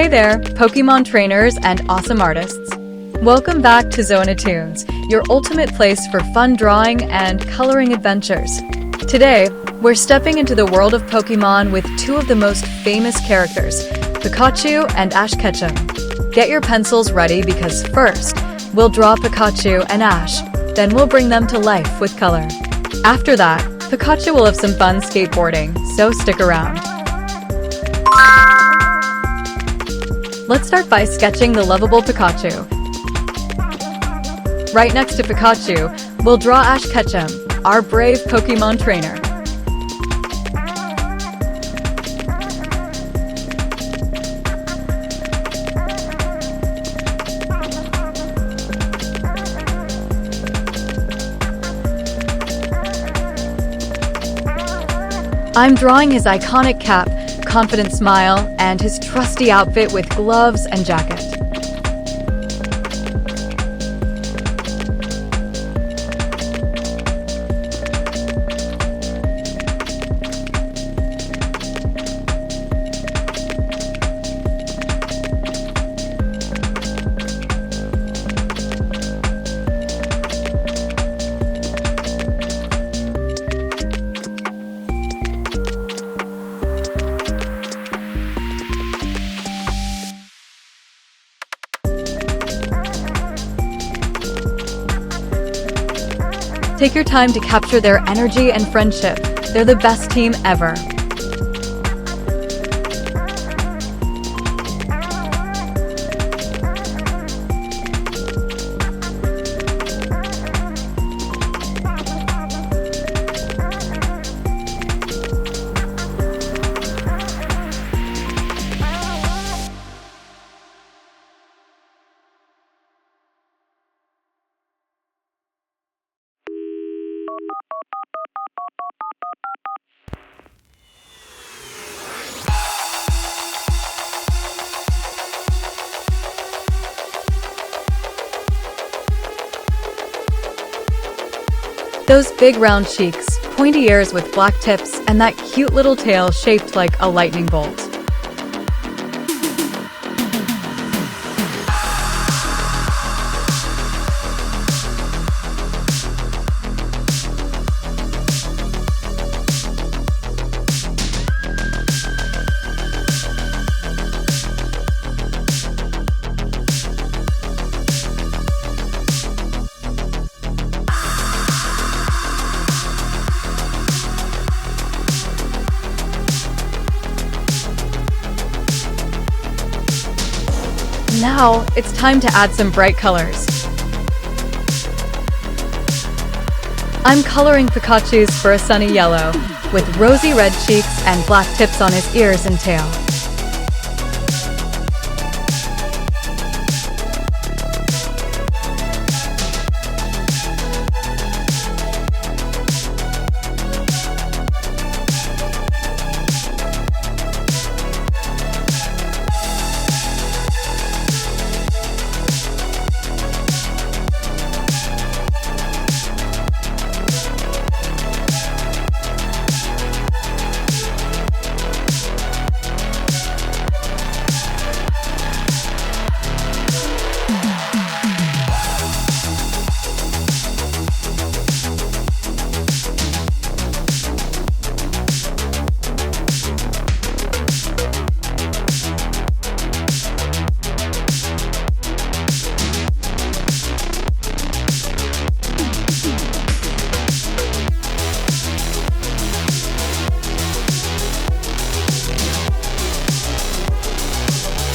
Hey there, Pokémon trainers and awesome artists. Welcome back to Zoonitoons, your ultimate place for fun drawing and coloring adventures. Today, we're stepping into the world of Pokémon with two of the most famous characters, Pikachu and Ash Ketchum. Get your pencils ready because first, we'll draw Pikachu and Ash, then we'll bring them to life with color. After that, Pikachu will have some fun skateboarding, so stick around. Let's start by sketching the lovable Pikachu. Right next to Pikachu, we'll draw Ash Ketchum, our brave Pokémon trainer. I'm drawing his iconic cap, confident smile, and his trusty outfit with gloves and jacket. Take your time to capture their energy and friendship. They're the best team ever. Those big round cheeks, pointy ears with black tips, and that cute little tail shaped like a lightning bolt. Now, it's time to add some bright colors. I'm coloring Pikachu's fur a sunny yellow, with rosy red cheeks and black tips on his ears and tail.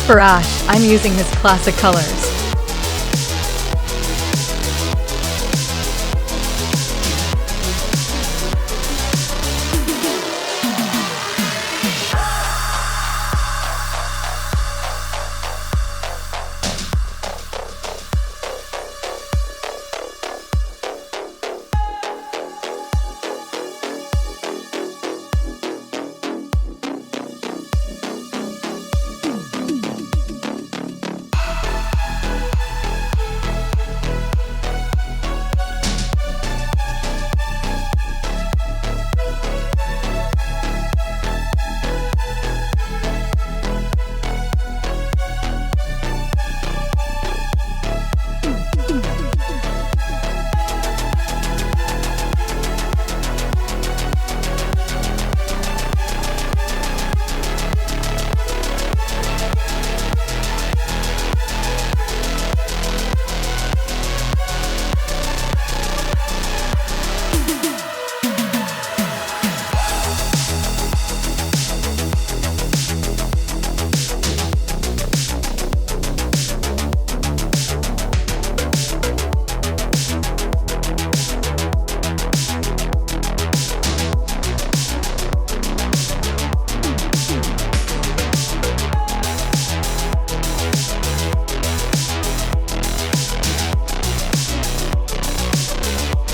For Ash, I'm using his classic colors.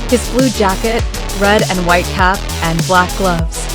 His blue jacket, red and white cap, and black gloves.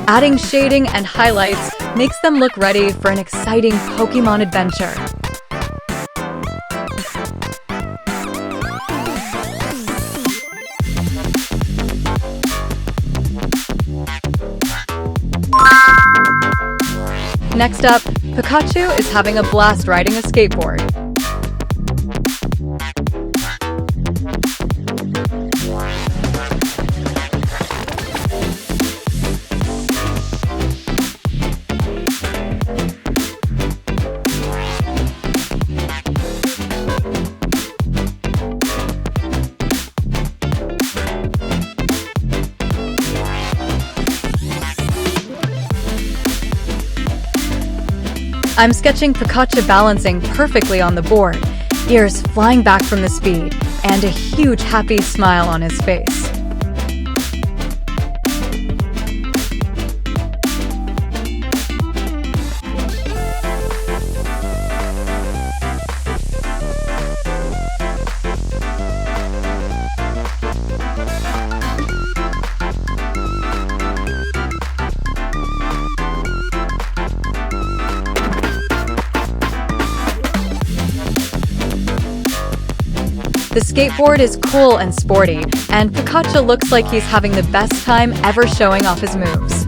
Adding shading and highlights makes them look ready for an exciting Pokémon adventure. Next up, Pikachu is having a blast riding a skateboard. I'm sketching Pikachu balancing perfectly on the board, ears flying back from the speed, and a huge happy smile on his face. The skateboard is cool and sporty, and Pikachu looks like he's having the best time ever showing off his moves.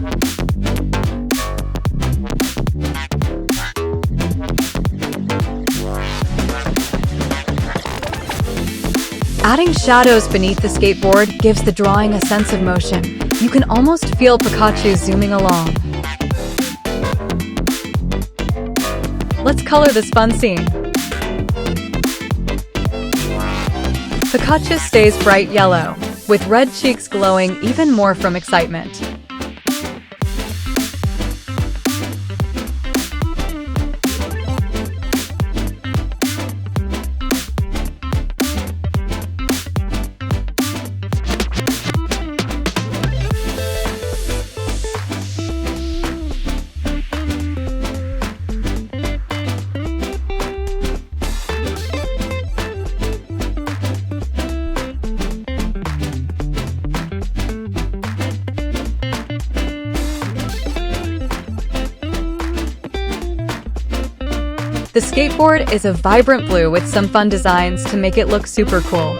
Adding shadows beneath the skateboard gives the drawing a sense of motion. You can almost feel Pikachu zooming along. Let's color this fun scene. Pikachu stays bright yellow, with red cheeks glowing even more from excitement. The skateboard is a vibrant blue with some fun designs to make it look super cool.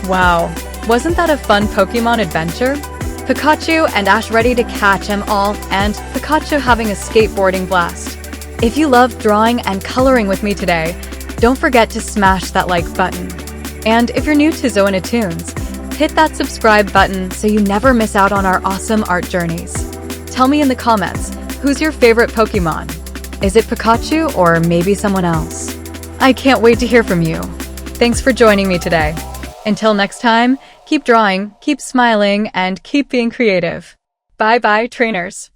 Wow, wasn't that a fun Pokémon adventure? Pikachu and Ash ready to catch them all, and Pikachu having a skateboarding blast. If you loved drawing and coloring with me today, don't forget to smash that like button. And if you're new to Zoonitoons, hit that subscribe button so you never miss out on our awesome art journeys. Tell me in the comments, who's your favorite Pokémon? Is it Pikachu or maybe someone else? I can't wait to hear from you. Thanks for joining me today. Until next time, keep drawing, keep smiling, and keep being creative. Bye-bye, trainers.